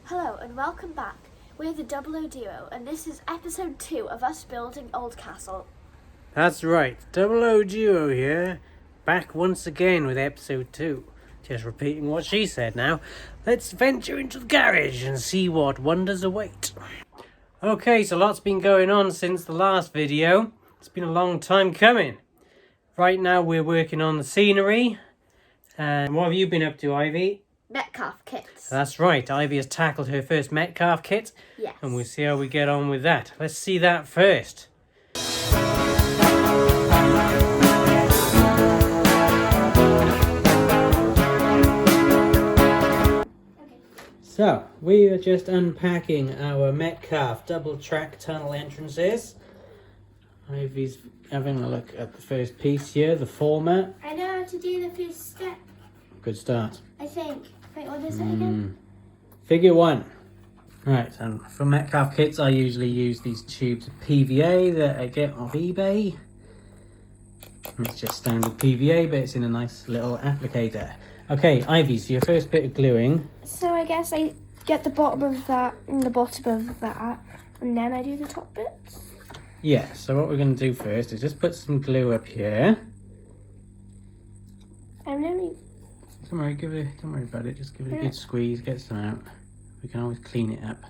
Hello and welcome back. We're the Double O Duo and this is episode 2 of us building Oldcastle. That's right, Double O Duo here, back once again with episode 2. Just repeating what she said now. Let's venture into the garage and see what wonders await. Okay, so lots been going on since the last video. It's been a long time coming. Right now we're working on the scenery. And what have you been up to, Ivy? Metcalfe kits. That's right, Ivy has tackled her first Metcalfe kit. Yes. And we'll see how we get on with that. Let's see that first. So, we are just unpacking our Metcalfe double track tunnel entrances. Ivy's having a look at the first piece here, the format. I know how to do the first step. Good start. I think. Wait, what is it again? Figure 1. Right, and for Metcalfe kits I usually use these tubes of PVA that I get off eBay. It's just standard PVA, but it's in a nice little applicator. Okay, Ivy, so your first bit of gluing. So I guess I get the bottom of that and the bottom of that, and then I do the top bits. Yeah, so what we're going to do first is just put some glue up here. I'm only... Don't worry about it, just give it a good squeeze, get some out. We can always clean it up.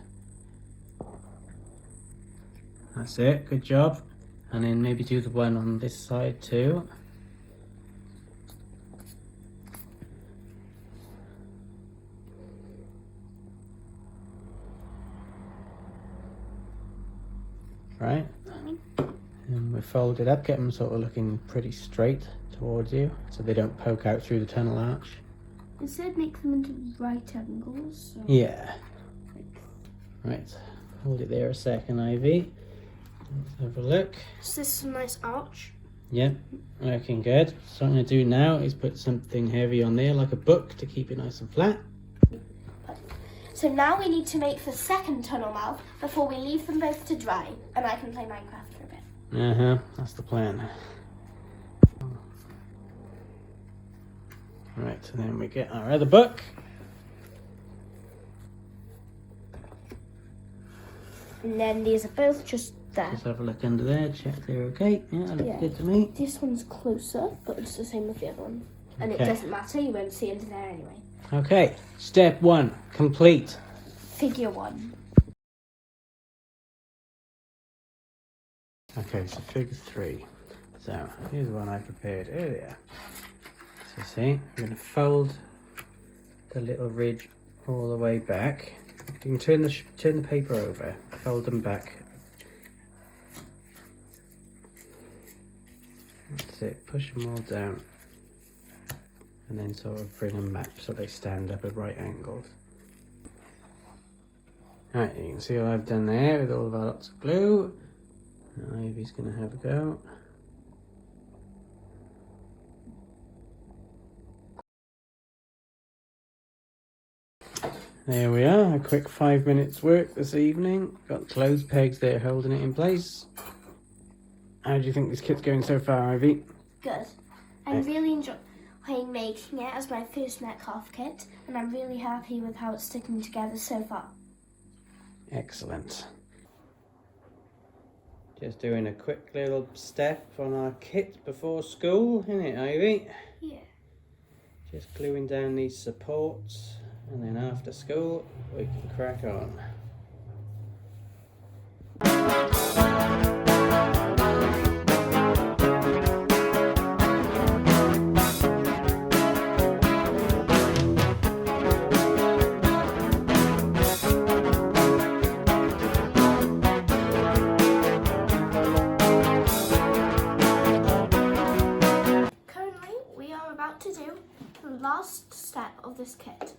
That's it, good job. And then maybe do the one on this side too. Right, and we fold it up, get them sort of looking pretty straight towards you so they don't poke out through the tunnel arch. Instead make them into right angles. So Yeah. Right, hold it there a second, Ivy. Let's have a look. Is this a nice arch? Yep, looking good. So what I'm going to do now is put something heavy on there, like a book, to keep it nice and flat. So now we need to make the second tunnel mouth before we leave them both to dry, and I can play Minecraft for a bit. That's the plan. Right, and then we get our other book. And then these are both just there. Just have a look under there, check they're okay. Yeah, that looks good to me. This one's closer, but it's the same with the other one. And it doesn't matter, you won't see under there anyway. Okay, step 1, complete. Figure 1. Okay, so figure 3. So here's one I prepared earlier. So see, we're going to fold the little ridge all the way back. You can turn the paper over, fold them back. That's it, push them all down. And then sort of bring them back so they stand up at right angles. Alright, you can see what I've done there with all of our lots of glue. Now Ivy's going to have a go. There we are, a quick 5 minutes work this evening. Got clothes pegs there holding it in place. How do you think this kit's going so far, Ivy? Good. I'm really enjoying making it as my first Metcalfe kit, and I'm really happy with how it's sticking together so far. Excellent. Just doing a quick little step on our kit before school, isn't it, Ivy? Yeah. Just gluing down these supports, and then after school we can crack on. Last step of this kit.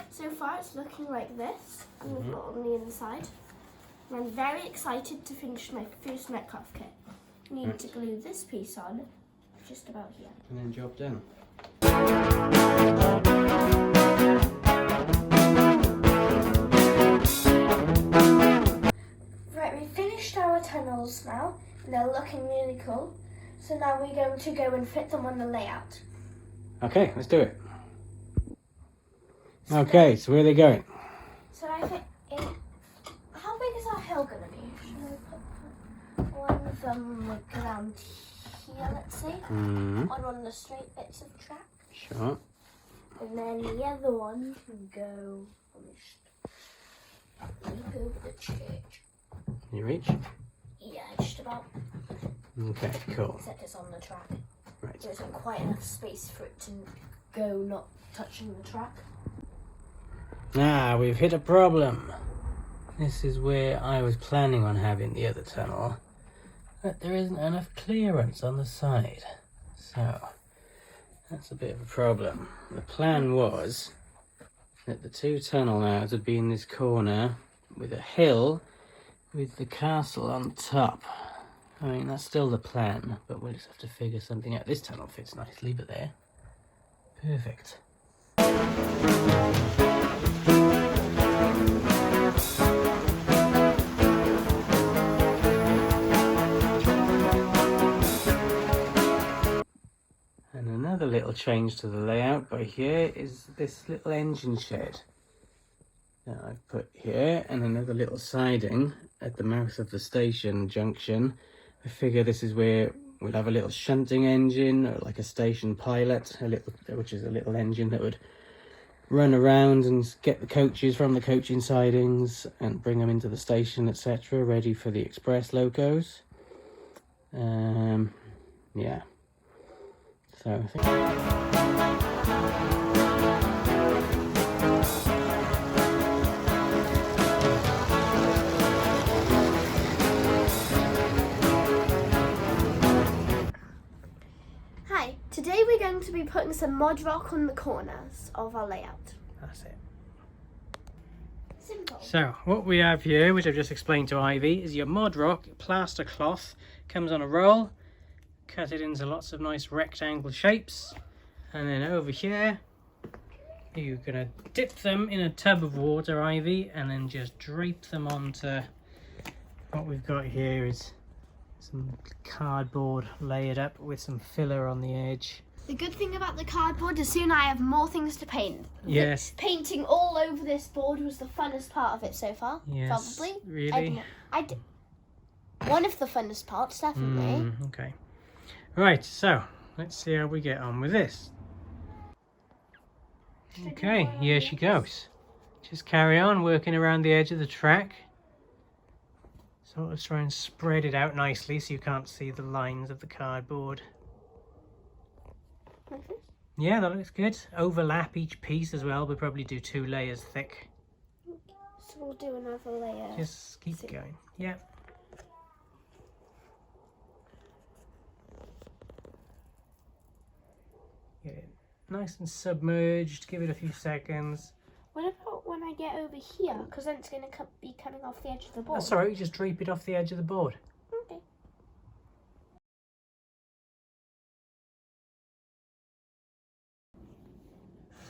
So far it's looking like this, and we've got on the inside. And I'm very excited to finish my first Metcalfe kit. I need to glue this piece on just about here. And then job done. tunnels now, and they're looking really cool. So now we're going to go and fit them on the layout. Okay, let's do it. Okay, so where are they going? So I think, how big is our hill going to be? Should I put one of them like around here, let's see, on one of the straight bits of track? Sure. And then the other one can go over the church. Can you reach? Yeah, just about. Okay, cool. Except it's on the track. Right. There isn't quite enough space for it to go not touching the track. Ah, we've hit a problem. This is where I was planning on having the other tunnel, but there isn't enough clearance on the side. So, that's a bit of a problem. The plan was that the two tunnel mouths would be in this corner with a hill with the castle on top. I mean, that's still the plan, but we'll just have to figure something out. This tunnel fits nicely, but there. Perfect. And another little change to the layout by here is this little engine shed that I've put here, and another little siding at the mouth of the station junction. I figure this is where we'll have a little shunting engine, or like a station pilot, which is a little engine that would run around and get the coaches from the coaching sidings and bring them into the station, etc., ready for the express locos. Yeah. So I think... Hi, today we're going to be putting some Mod Roc on the corners of our layout. That's it. Simple. So what we have here, which I've just explained to Ivy, is your Mod Roc plaster cloth. Comes on a roll, cut it into lots of nice rectangle shapes, and then over here you're gonna dip them in a tub of water, Ivy, and then just drape them onto what we've got here is some cardboard layered up with some filler on the edge. The good thing about the cardboard is soon I have more things to paint. Yes. Painting all over this board was the funnest part of it so far. Yes. Probably. Really? I did. One of the funnest parts, definitely. Okay. Right, so let's see how we get on with this. Okay, here she goes. Just carry on working around the edge of the track. Sort of try and spread it out nicely so you can't see the lines of the cardboard. Yeah, that looks good. Overlap each piece as well. We'll probably do 2 layers thick. So we'll do another layer. Just keep going. Yeah. Get it nice and submerged. Give it a few seconds. What about when I get over here? Because then it's going to be coming off the edge of the board. That's alright, you just drape it off the edge of the board. Okay.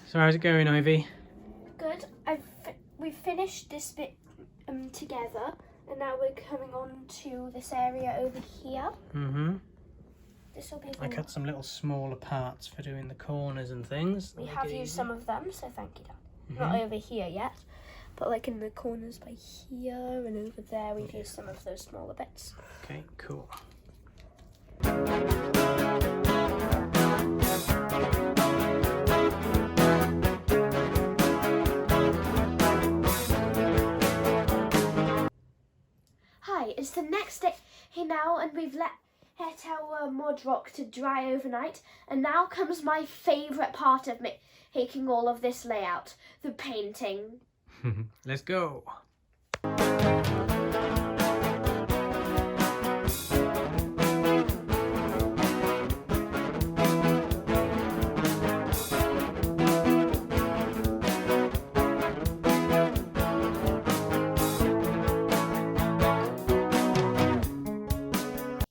So how's it going, Ivy? Good. We've finished this bit together, and now we're coming on to this area over here. Mm-hmm. This will be. I cut some little smaller parts for doing the corners and things. We have used some of them, so thank you, Dad. Not over here yet, but like in the corners by here and over there, we've used some of those smaller bits. Okay, cool. Hi, it's the next day now, and we've let our Mod Roc to dry overnight, and now comes my favourite part of making all of this layout, the painting. Let's go.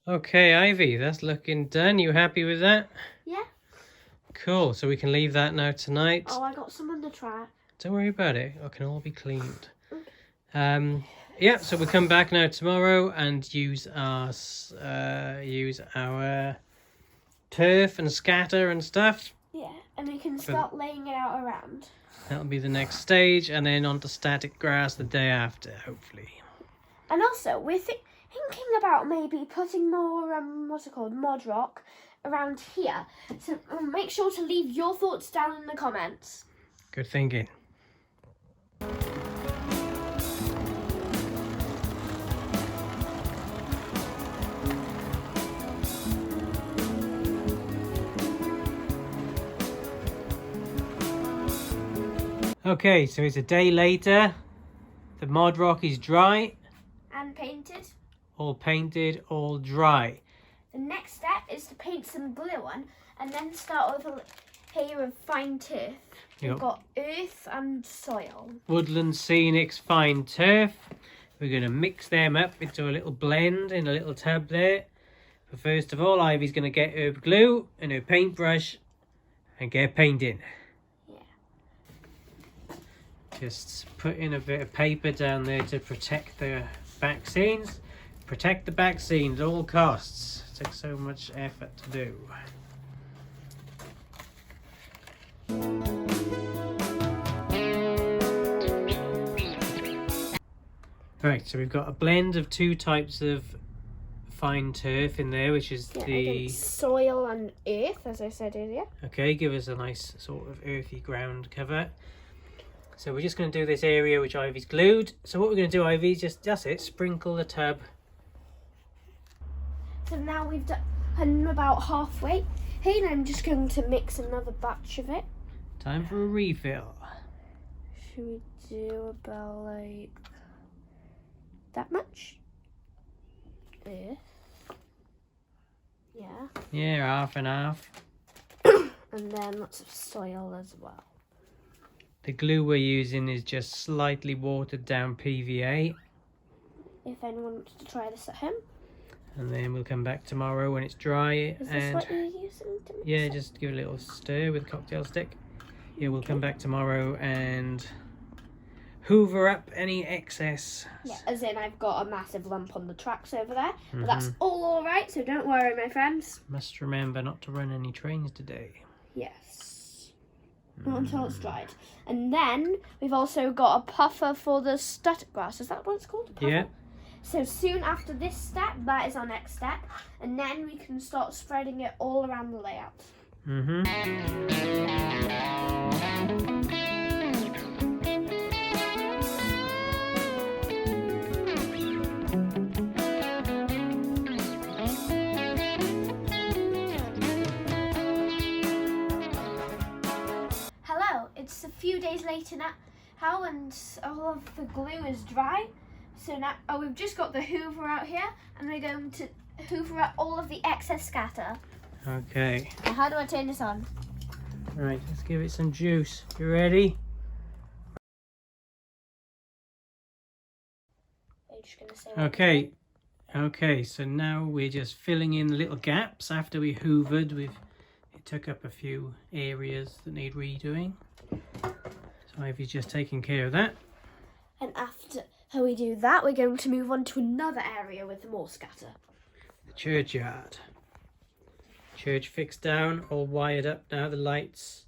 Okay, Ivy, that's looking done. You happy with that? Yeah. Cool, so we can leave that now tonight. Oh, I got some on the track. Don't worry about it, it can all be cleaned. Yeah, so we'll come back now tomorrow and use our turf and scatter and stuff. Yeah, and we can start laying it out around. That'll be the next stage, and then on to static grass the day after, hopefully. And also, we're thinking about maybe putting more, Mod Roc around here. So make sure to leave your thoughts down in the comments. Good thinking. Okay, so it's a day later. The Mod Roc is dry. And painted. All painted, all dry. The next step is to paint some glue on and then start with a layer of fine turf. We've got earth and soil. Woodland Scenics fine turf. We're going to mix them up into a little blend in a little tub there. But first of all, Ivy's going to get her glue and her paintbrush and get painting. Just put in a bit of paper down there to protect the back scenes. Protect the back scenes at all costs. It takes so much effort to do. Right, so we've got a blend of two types of fine turf in there, which is the soil and earth, as I said earlier. Okay, give us a nice sort of earthy ground cover. So we're just going to do this area which Ivy's glued. So what we're going to do, Ivy, that's it, sprinkle the tub. So now we've done about halfway. Hey, and I'm just going to mix another batch of it. Time for a refill. Should we do about like that much? Earth. Yeah. Yeah, half and half. And then lots of soil as well. The glue we're using is just slightly watered down PVA. If anyone wants to try this at home. And then we'll come back tomorrow when it's dry. Is this what you're using to mix yeah, it? just give it a little stir with a cocktail stick. Yeah, we'll come back tomorrow and hoover up any excess. Yeah, as in I've got a massive lump on the tracks over there. But that's all right, so don't worry, my friends. Must remember not to run any trains today. Yes. Not until it's dried. And then we've also got a puffer for the static grass. Is that what it's called? A puffer? Yeah. So soon after this step, that is our next step. And then we can start spreading it all around the layout. It's a few days later now, and all of the glue is dry. So now we've just got the hoover out here, and we're going to hoover out all of the excess scatter. Okay. Now how do I turn this on? Right, let's give it some juice. You ready? Are you just gonna say Okay. Okay, so now we're just filling in the little gaps after we hoovered. It took up a few areas that need redoing. So Ivy's just taking care of that. And after we do that, we're going to move on to another area with more scatter. The churchyard. Church fixed down, all wired up now, the lights.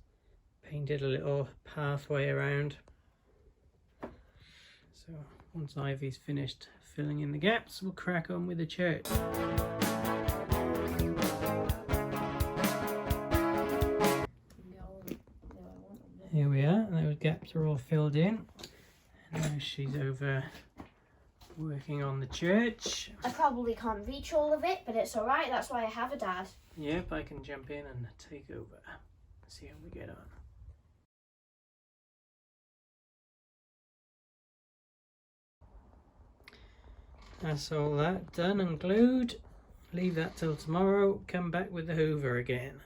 Painted a little pathway around. So once Ivy's finished filling in the gaps, we'll crack on with the church. Here we are, those gaps are all filled in. And now she's over working on the church. I probably can't reach all of it, but it's alright, that's why I have a dad. Yep, I can jump in and take over. See how we get on. That's all that done and glued. Leave that till tomorrow, come back with the hoover again.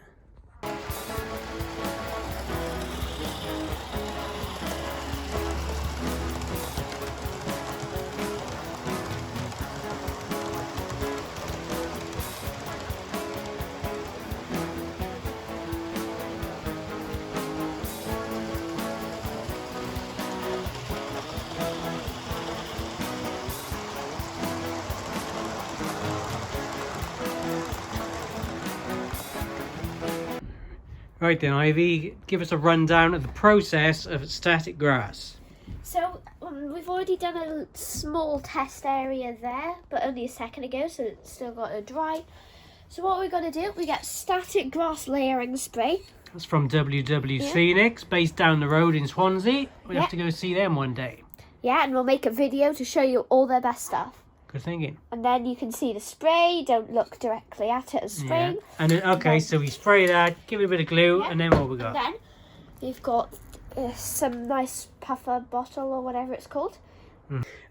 Right then, Ivy, give us a rundown of the process of static grass. So we've already done a small test area there, but only a second ago, so it's still got to dry. So what we're going to do, we get static grass layering spray. That's from WW Phoenix, based down the road in Swansea. We have to go see them one day. Yeah, and we'll make a video to show you all their best stuff. Good thinking. And then you can see the spray. Don't look directly at it as spraying. Yeah. And then, okay, so we spray that, give it a bit of glue, and then what we got? And then we've got some nice puffer bottle or whatever it's called.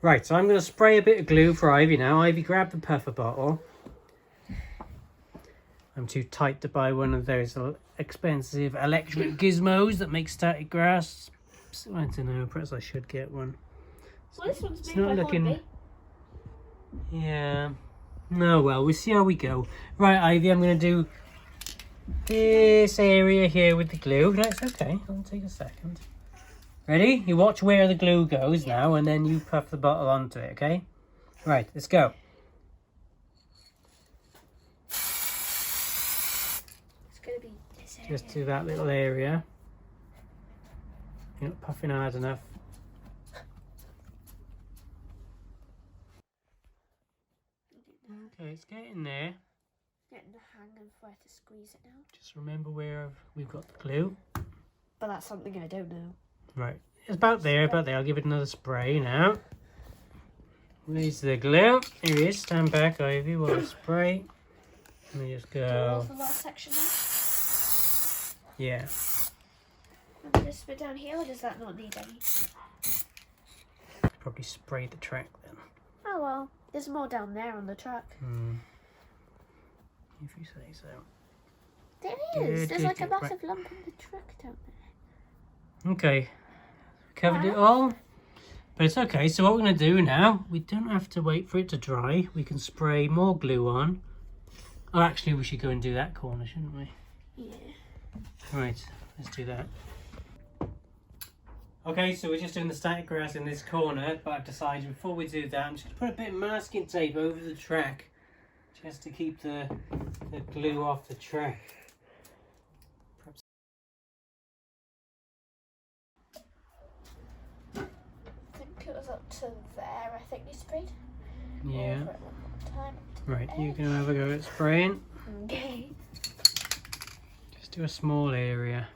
Right, so I'm going to spray a bit of glue for Ivy now. Ivy, grab the puffer bottle. I'm too tight to buy one of those expensive electric gizmos that make static grass. I don't know, perhaps I should get one. Well, this one's It's made not by looking... Hornby. Yeah. No, well, we'll see how we go. Right, Ivy, I'm going to do this area here with the glue. That's okay. It'll take a second. Ready? You watch where the glue goes now, and then you puff the bottle onto it, okay? Right, let's go. It's going to be this area. Just do that little area. You're not puffing hard enough. Okay, it's getting there. Getting the hang of where to squeeze it now. Just remember where we've got the glue. But that's something I don't know. Right, it's about there, about there. I'll give it another spray now. Where's the glue? Here it is. Stand back, Ivy, while I spray. Let me just go. The last section now. Yeah. And this bit down here, or does that not need any? Probably spray the track then. Oh well, there's more down there on the track. If you say so. There is. Good, There's good, like a good. massive lump in the track down there. Okay. Covered it all. But it's okay. So what we're going to do now, we don't have to wait for it to dry. We can spray more glue on. Oh, actually, we should go and do that corner, shouldn't we? Yeah. Right, let's do that. Okay, so we're just doing the static grass in this corner, but I've decided before we do that, I'm just going to put a bit of masking tape over the track, just to keep the glue off the track. Perhaps. I think it was up to there, I think you sprayed. Yeah. Over it one more time. Right, you can have a go at spraying. Okay. Just do a small area.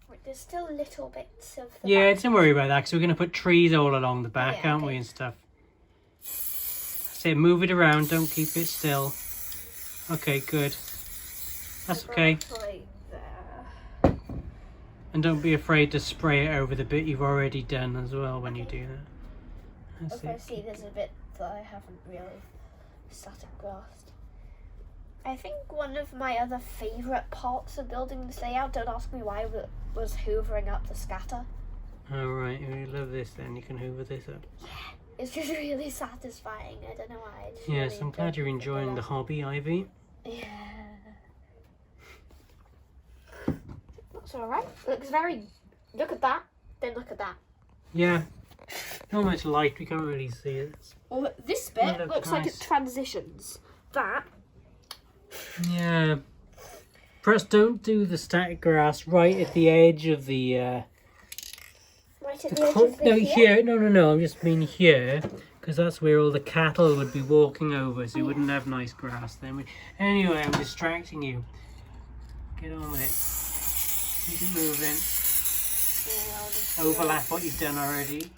Wait, there's still little bits of the Yeah, back. don't worry about that, because we're going to put trees all along the back, Yeah, aren't okay. we, and stuff. So move it around, don't keep it still. Okay, good. That's okay. Right there. And don't be afraid to spray it over the bit you've already done as well when you do that. That's Okay, it. see, there's a bit that I haven't really static grassed. I think one of my other favourite parts of building this layout, don't ask me why, but was hoovering up the scatter. Alright, you love this then, you can hoover this up. It's just really satisfying. I don't know why. It's Yes, really I'm glad you're good. enjoying the hobby, Ivy. Yeah. Looks alright. Looks very... Look at that. Then look at that. Yeah, not much light, we can't really see it. Well, this bit looks looks like nice. it transitions. That. Yeah. Perhaps don't do the static grass right at the edge of the... Right at the edge of No, the here. No, I just mean here. Because that's where all the cattle would be walking over, so you wouldn't have nice grass then. Anyway, I'm distracting you. Get on with it. Keep it moving. Overlap what you've done already.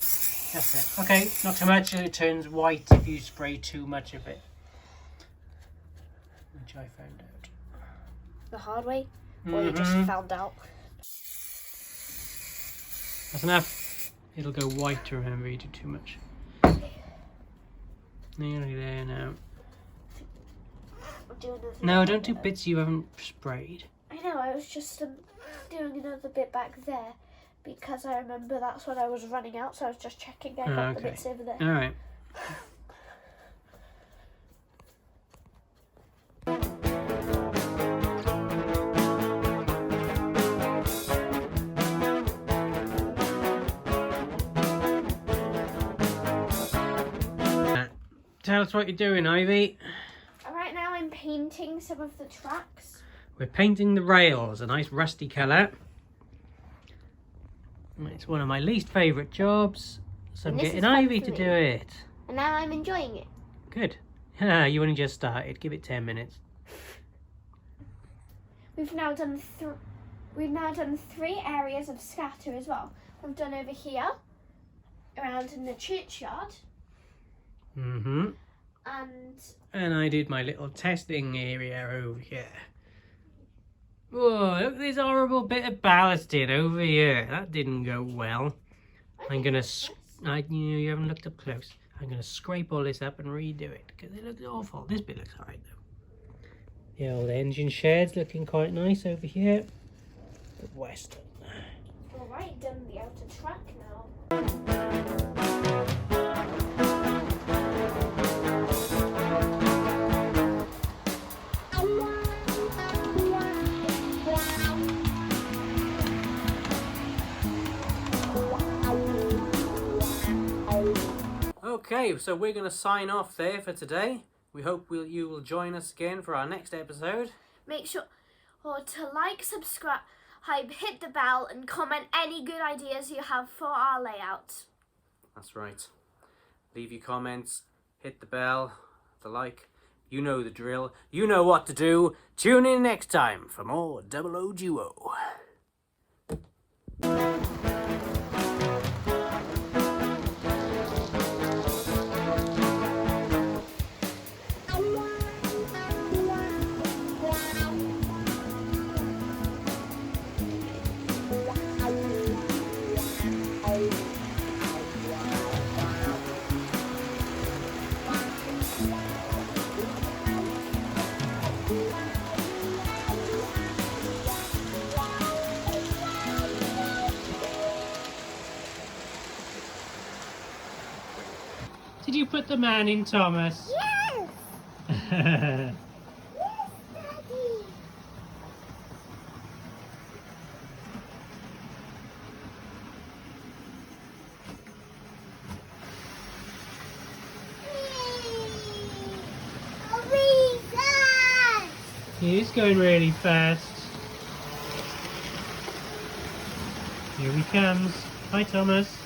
That's it. Okay, not too much. It turns white if you spray too much of it. Which I found out. The hard way? Or you just found out? That's enough. It'll go white, remember, you do too much. Nearly there now. No, don't do bits you haven't sprayed. I know, I was just doing another bit back there because I remember that's when I was running out, so I was just checking I got the bits over there. Alright. Tell us what you're doing, Ivy. Right now I'm painting some of the tracks. We're painting the rails, a nice rusty colour. It's one of my least favourite jobs, so I'm getting Ivy to do it. And now I'm enjoying it. Good. You only just started. Give it 10 minutes. We've now done 3 areas of scatter as well. We've done over here, around in the churchyard. Mm-hmm. And I did my little testing area over here. Whoa, look at this horrible bit of ballasting over here. That didn't go well. I'm gonna, you haven't looked up close. I'm gonna scrape all this up and redo it because it looks awful. This bit looks alright though. The old engine shed's looking quite nice over here. The western. Alright, done the outer track now. Okay, so we're going to sign off there for today. We hope you will join us again for our next episode. Make sure to like, subscribe, hit the bell and comment any good ideas you have for our layout. That's right. Leave your comments, hit the bell, the like. You know the drill. You know what to do. Tune in next time for more Double O Duo. Did you put the man in, Thomas? Yes! Yes, Daddy! He's going really fast. Here he comes. Hi, Thomas.